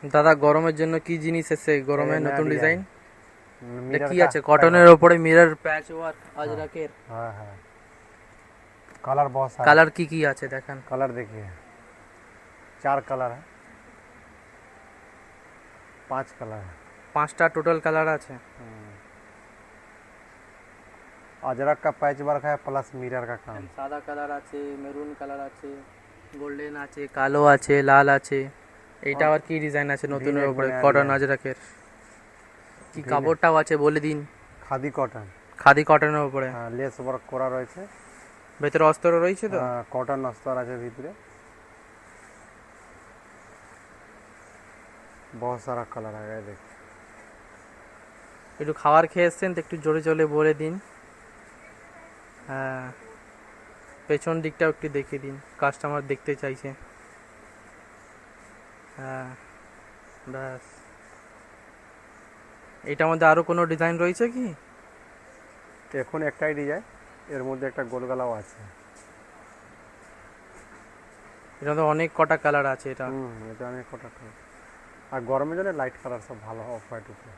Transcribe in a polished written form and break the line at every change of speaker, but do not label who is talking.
দাদা গরমের জন্য কি জিনিস এসেছে
ये
গরমে
नया
নতুন
डिजाइन
ডিজাইন? এটা
मिरर
কি
का
আছে
पैनल।
কটনের উপরে মিরর প্যাচ ওয়ার্ক
हाँ
আজরাকের?
हाँ हाँ। कलर बहुत सारे।
কালার কি কি আছে দেখান।
कलर देखिए, 4 कलर है, 5 कलर है।
পাঁচটা টোটাল কালার আছে।
अजरक का पैच वर्क है प्लस मिरर का काम।
সাদা কালার আছে, মেরুন কালার আছে, গোল্ডেন আছে, কালো আছে, লাল আছে। এইটা
और
আবার কি ডিজাইন আছে
भी
নতুনের
नेक
উপরে
बनाया
কটন
डिजाइन,
আজরাকের? কি
भी ने
কাপড়টাও আছে বলে দিন।
खादी कॉटन।
খাদি কটনের উপরে
हाँ लेस वर्क करा রয়েছে।
ভেতরে অস্ত্র রয়েছে তো?
हाँ कॉटन अस्तर আছে ভিতরে। बहुत सारा कलर है ये देखिए।
একটু খাবার খেয়ে এসছেন তো একটু জোরে জোরে বলে দিন। হ্যাঁ, পেছন দিকটাও একটু দেখিয়ে দিন, কাস্টমার দেখতে চাইছে। হ্যাঁ, ব্যাস। এটার মধ্যে আরো কোনো ডিজাইন রয়েছে কি?
এখন একটাই ডিজাইন, এর মধ্যে একটা গোল গলাও আছে।
এটা তো অনেক কটা কালার আছে এটা।
এটা অনেক কটা কালার, আর গরমের জন্য লাইট কালার সব ভালো, অফ হোয়াইট উপরে।